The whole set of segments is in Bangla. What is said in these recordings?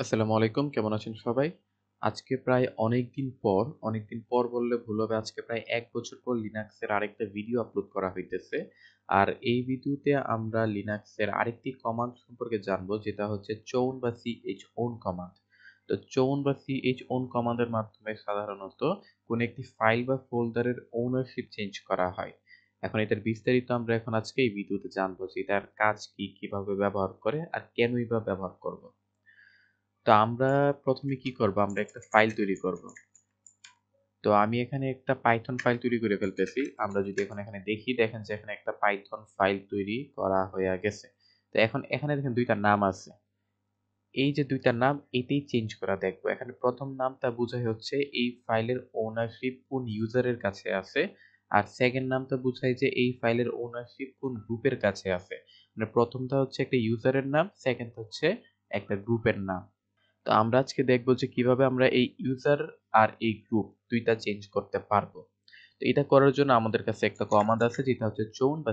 আসসালামু আলাইকুম। কেমন আছেন সবাই? আজকে প্রায় অনেকদিন পর বললে ভুল হবে। আজকে প্রায় ১ বছর পর লিনাক্সের আরেকটা ভিডিও আপলোড করা হইতেছে। আর এই ভিডিওতে আমরা লিনাক্সের আরেকটি কমান্ড সম্পর্কে জানবো যেটা হচ্ছে chown বা chown কমান্ড। তো chown বা chown কমান্ডের মাধ্যমে সাধারণত কোনো একটি ফাইল বা ফোল্ডারের ওনারশিপ চেঞ্জ করা হয়। এখন এটার বিস্তারিত আমরা আজকে এই ভিডিওতে জানবো যে এটার কাজ কি, কিভাবে ব্যবহার করে আর কেনই বা ব্যবহার করব। তো আমরা ১ম এ কি করব? আমরা একটা ফাইল তৈরি করব। তো আমি এখানে একটা পাইথন ফাইল তৈরি করে ফেলতেছি। আমরা যদি এখানে দেখি, দেখেন যে এখানে একটা পাইথন ফাইল তৈরি করা হইয়া গেছে। তো এখন এখানে দেখেন ২ টা নাম আছে। এই যে ২ টা নাম এটাই চেঞ্জ করা দেখব। এখানে ১ম নামটা বুঝায় হচ্ছে এই ফাইলের ওনারশিপ কোন ইউজারের কাছে আছে। আর 2nd নামটা বুঝায় যে এই ফাইলের ওনারশিপ কোন গ্রুপের কাছে আছে। মানে ১ম টা হচ্ছে একটা ইউজারের নাম, 2nd হচ্ছে একটা গ্রুপের নাম। তো আমরা আজকে দেখব যে কিভাবে আমরা এই ইউজার আর এই গ্রুপ ২ টা চেঞ্জ করতে পারবো। তো এটা করার জন্য আমাদের কাছে একটা কমান্ড আছে যেটা হচ্ছে chown বা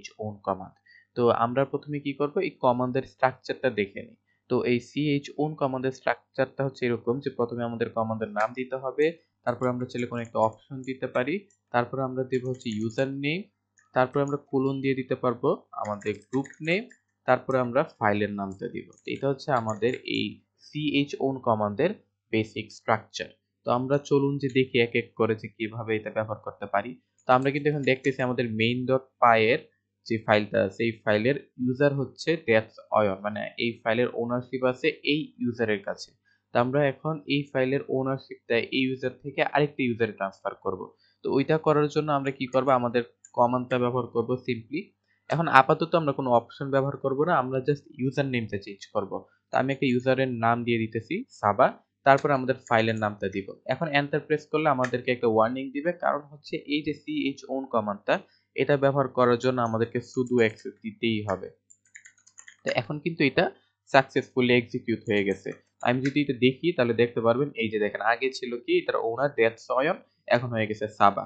chown কমান্ড। তো আমরা ১ম এ কি করব? এই কমান্ডের স্ট্রাকচারটা দেখে নিই। তো এই chown কমান্ডের স্ট্রাকচারটা হচ্ছে এরকম যে ১ম এ আমাদের কমান্ডের নাম দিতে হবে। তারপর আমরা চাইলে কোনো একটা অপশন দিতে পারি। তারপরে আমরা দেব হচ্ছে ইউজার নেম। তারপরে আমরা কোলন দিয়ে দিতে পারবো আমাদের গ্রুপ নেম। তারপরে আমরা ফাইলের নামটা দিব। তো এটা হচ্ছে আমাদের এই chown কমান্ডের বেসিক স্ট্রাকচার। তো আমরা চলুন যে দেখি এক এক করে যে কিভাবে এটা ব্যবহার করতে পারি। তো আমরা কিন্তু এখন দেখতেছি আমাদের main.py এর যে ফাইলটা আছে এই ফাইলের ইউজার হচ্ছে deaths মানে এই ফাইলের ওনারশিপ আছে এই ইউজারের কাছে। তো আমরা এখন এই ফাইলের ওনারশিপটা এই ইউজার থেকে আরেকটা ইউজারে ট্রান্সফার করব। তো ওইটা করার জন্য আমরা কি করব? আমাদের কমান্ডটা ব্যবহার করব সিম্পলি। এখন আপাতত আমরা কোনো অপশন ব্যবহার করব না। আমরা জাস্ট ইউজার নেমটা চেঞ্জ করব। তো আমি একটা ইউজারের নাম দিয়ে দিতেছি সাবা। তারপর আমাদের ফাইলের নামটা দিব। এখন এন্টার প্রেস করলে আমাদেরকে একটা ওয়ার্নিং দিবে। কারণ হচ্ছে এই যে chown কমান্ডটা এটা ব্যবহার করার জন্য আমাদেরকে sudo access দিতেই হবে। তো এখন কিন্তু এটা সাকসেসফুলি এক্সিকিউট হয়ে গেছে। আমি যদি এটা দেখি তাহলে দেখতে পারবেন এই যে দেখেন আগে ছিল কি এটার ওনার deaths এখন হয়ে গেছে সাবা।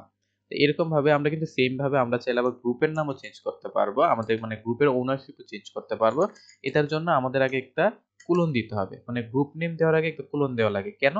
তো এরকম ভাবে আমরা কিন্তু সেম ভাবে আমরা চাইলে আবার গ্রুপের নামও চেঞ্জ করতে পারবো। আমাদের মানে গ্রুপের ওনারশিপও চেঞ্জ করতে পারবো। এটার জন্য আমাদের আগে একটা কোলন দিতে হবে। মানে গ্রুপ নেম দেওয়ার আগে একটা কোলন দেওয়া লাগে। কেন?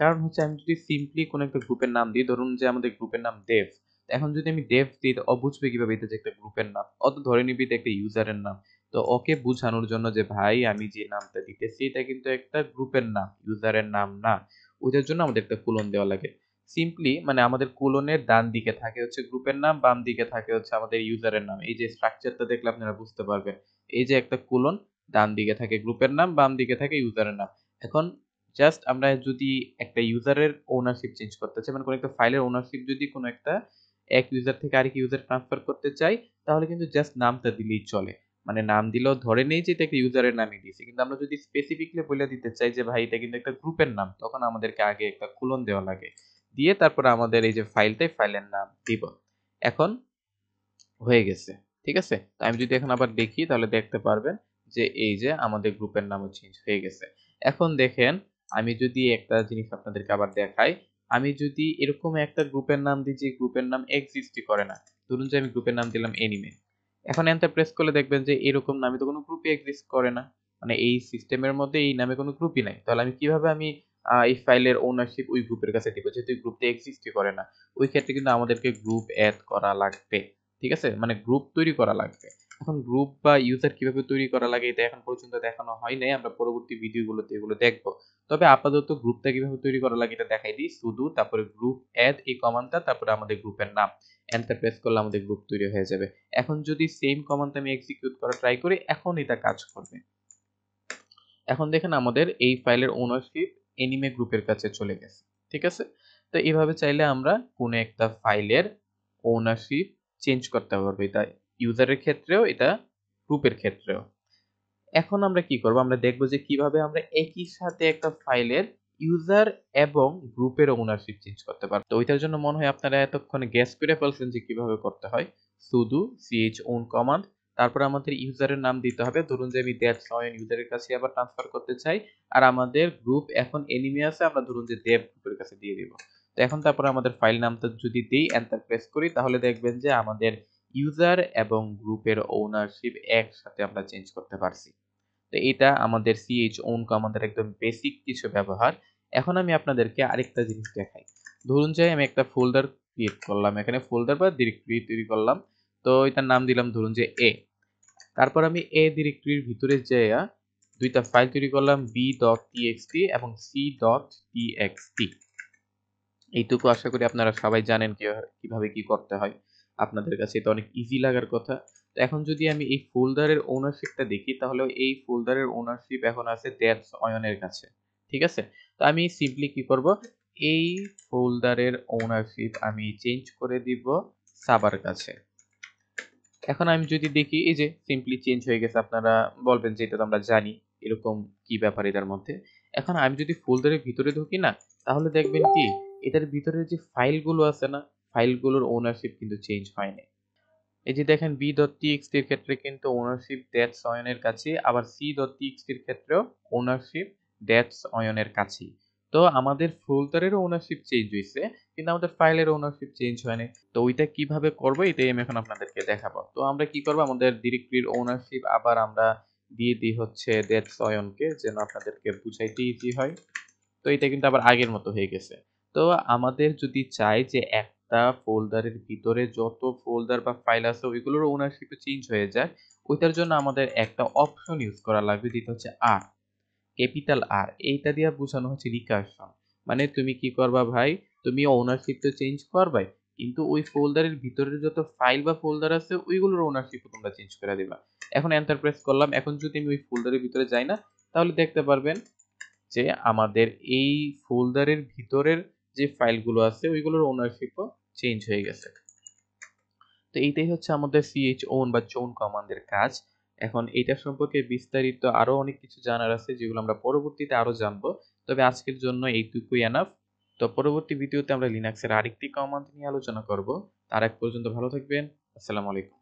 কারণ হচ্ছে আমি যদি সিম্পলি কোনো একটা গ্রুপের নাম দিই, ধরুন যে আমাদের গ্রুপের নাম দেভ। এখন যদি আমি দেভ দিই ও বুঝবে কিভাবে এটা যে একটা গ্রুপের নাম? ও তো ধরে নিবে এটা একটা ইউজারের নাম। তো ওকে বুঝানোর জন্য যে ভাই আমি যে নামটা দিতেছি এটা কিন্তু একটা গ্রুপের নাম, ইউজারের নাম না। ওইটার জন্য আমাদের একটা কোলন দেওয়া লাগে। সিম্পলি মানে আমাদের কোলনের ডান দিকে থাকে হচ্ছে গ্রুপের নাম, বাম দিকে থাকে হচ্ছে আমাদের ইউজারের নাম। এই যে স্ট্রাকচারটা দেখলে আপনারা বুঝতে পারবেন। এই যে একটা কোলন, ডান দিকে থাকে গ্রুপের নাম, বাম দিকে থাকে ইউজারের নাম। এখন জাস্ট আমরা যদি একটা ইউজারের ওনারশিপ চেঞ্জ করতে চাই, মানে কোনো একটা ফাইলের ওনারশিপ যদি কোনো একটা এক ইউজার থেকে আরেক ইউজার ট্রান্সফার করতে চাই, তাহলে কিন্তু জাস্ট নামটা দিলেই চলে। মানে নাম দিলেও ধরে নেই যে এটা একটা ইউজারের নামই দিয়েছি। কিন্তু আমরা যদি স্পেসিফিকলি বলে দিতে চাই যে ভাই এটা কিন্তু একটা গ্রুপের নাম, তখন আমাদেরকে আগে একটা কোলন দেওয়া লাগে। দিয়ে তারপরে আমাদের এই যে ফাইলটাই ফাইলের নাম দিব। এখন হয়ে গেছে। ঠিক আছে? তো আমি যদি এখন আবার দেখি তাহলে দেখতে পারবেন যে এই যে আমাদের গ্রুপের নামও চেঞ্জ হয়ে গেছে। এখন দেখেন আমি যদি একটা জিনিস আপনাদেরকে আবার দেখাই, আমি যদি এরকম একটা গ্রুপের নাম দিই যে গ্রুপের নাম এক্সিস্টই করে না। ধরুন যে আমি গ্রুপের নাম দিলাম এনিমে। এখন এন্টার প্রেস করলে দেখবেন যে এরকম নামে তো কোনো গ্রুপই এক্সিস্ট করে না। মানে এই সিস্টেমের মধ্যে এই নামে কোনো গ্রুপই নাই। তাহলে আমি কিভাবে এই ফাইলের ওনারশিপ ওই গ্রুপের কাছে দিব যেহেতু এই গ্রুপটা এক্সিস্টই করে না। ওই ক্ষেত্রে কিন্তু আমাদেরকে গ্রুপ এড করা লাগবে। ঠিক আছে? মানে গ্রুপ তৈরি করা লাগবে। এখন গ্রুপ বা ইউজার কিভাবে তৈরি করা লাগে এটা এখন পর্যন্ত দেখানো হয় নাই। আমরা পরবর্তী ভিডিওগুলোতে এগুলো দেখব। তবে আপাতত গ্রুপটা কিভাবে তৈরি করা লাগে এটা দেখাই দিই। sudo তারপরে গ্রুপ এড এই কমান্ডটা তারপরে আমাদের গ্রুপের নাম। এন্টার প্রেস করলে আমাদের গ্রুপ তৈরি হয়ে যাবে। এখন যদি সেম কমান্ডটা আমি এক্সিকিউট করা ট্রাই করি এখন এটা কাজ করবে। এখন দেখেন আমাদের এই ফাইলের ওনারশিপ এনিমে গ্রুপের কাছে চলে গেছে। ঠিক আছে? তো এভাবে চাইলে আমরা কোন একটা ফাইলের ওনারশিপ চেঞ্জ করতে পারবো। এটা ইউজারের ক্ষেত্রেও এটা গ্রুপের ক্ষেত্রেও। এখন আমরা কি করব? আমরা দেখব যে কিভাবে আমরা একই সাথে একটা ফাইলের ইউজার এবং গ্রুপের ওনারশিপ চেঞ্জ করতে পারব। তো ওইটার জন্য মনে হয় আপনারা এতক্ষণে গেস করে ফেলছেন যে কিভাবে করতে হয়। sudo chown কমান্ড তারপর আমাদের ইউজারের নাম দিতে হবে। ধরুন যে আমি dev ইউজারের কাছে আবার ট্রান্সফার করতে চাই। আর আমাদের গ্রুপ এখন এনিমে আছে আমরা ধরুন যে dev গ্রুপের কাছে দিয়ে দিব। তো এখন তারপর আমাদের ফাইল নামটা যদি দেই এন্টার প্রেস করি তাহলে দেখবেন যে আমাদের ইউজার এবং গ্রুপের ওনারশিপ একসাথে আমরা চেঞ্জ করতে পারছি। তো এটা আমাদের chown কমান্ডের একদম বেসিক কিছু ব্যবহার। এখন আমি আপনাদেরকে আরেকটা জিনিস দেখাই। ধরুন যে আমি একটা ফোল্ডার ক্রিয়েট করলাম, এখানে ফোল্ডার বা ডিরেক্টরি তৈরি করলাম। তো এটার নাম দিলাম ধরুন যে A। তারপর আমি A ডিরেক্টরির ভিতরে যেয়ে ২ টা ফাইল তৈরি করলাম b.txt এবং c.txt। এইটুকু আশা করি আপনারা সবাই জানেন কিভাবে কি করতে হয়। আপনাদের কাছে এটা অনেক ইজি লাগার কথা। তো এখন যদি আমি এই ফোল্ডারের ওনারশিপটা দেখি, তাহলে এই ফোল্ডারের ওনারশিপ এখন আছে দ্যাটস অয়নের কাছে। ঠিক আছে? তো আমি সিম্পলি কি করব? এই ফোল্ডারের ওনারশিপ আমি চেঞ্জ করে দিব সাবার কাছে। এখন আমি যদি দেখি এই যে সিম্পলি চেঞ্জ হয়ে গেছে, আপনারা বলবেন যে এটা তো আমরা জানি, এরকম কি ব্যাপার এটার মধ্যে। এখন আমি যদি ফোল্ডারের ভিতরে ঢুকি না, তাহলে দেখবেন কি এটার ভিতরে যে ফাইলগুলো আছে না, ফাইলগুলোর ওনারশিপ কিন্তু চেঞ্জ হয়নি। এই যে দেখেন b.txt এর ক্ষেত্রে কিন্তু ওনারশিপ দ্যাটস অয়নের কাছে, আবার c.txt এর ক্ষেত্রেও ওনারশিপ দ্যাটস অয়নের কাছেই। তো আমাদের ফোল্ডারেরও ওনারশিপ চেঞ্জ হইছে, কিন্তু আমাদের ফাইলের ওনারশিপ চেঞ্জ হয়নি। তো ওইটা কিভাবে করব এটাই আমি এখন আপনাদেরকে দেখাবো। তো আমরা কি করব, আমাদের ডিরেক্টরির ওনারশিপ আবার আমরা দিয়ে দিই হচ্ছে দ্যাটস অয়নকে, যেন আপনাদেরকে বুঝাইতে ইজি হয়। তো এটা কিন্তু আবার আগের মতো হয়ে গেছে। তো আমাদের যদি চাই যে একটা ফোল্ডারের ভিতরে যত ফোল্ডার বা ফাইল আছে ওইগুলোর ওনারশিপ চেঞ্জ হয়ে যায়, ওইটার জন্য আমাদের একটা অপশন ইউজ করা লাগবে, যেটা হচ্ছে আর, ক্যাপিটাল আর। এইটা দিয়ে বোঝানো হচ্ছে রিকারশন। মানে তুমি কি করবা ভাই, তুমি ওনারশিপ তো চেঞ্জ করবাই, কিন্তু ওই ফোল্ডারের ভিতরে যত ফাইল বা ফোল্ডার আছে ওইগুলোর ওনারশিপ তোমরা চেঞ্জ করে দিবা। এখন এন্টার প্রেস করলাম, এখন যদি আমি ওই ফোল্ডারের ভিতরে যাই না, তাহলে দেখতে পারবেন যে আমাদের এই ফোল্ডারের ভিতরের যে ফাইলগুলো আছে ওইগুলোর ওনারশিপও চেঞ্জ হয়ে গেছে। তো এইটাই হচ্ছে আমাদের chown বা chown কমান্ডের কাজ। এখন এইটা সম্পর্কে বিস্তারিত আরো অনেক কিছু জানার আছে, যেগুলো আমরা পরবর্তীতে আরো জানবো। তবে আজকের জন্য এইটুকুই এনাফ। তো পরবর্তী ভিডিওতে আমরা লিনাক্সের আরেকটি কমান্ড নিয়ে আলোচনা করব। তার আগ পর্যন্ত ভালো থাকবেন। আসসালামু আলাইকুম।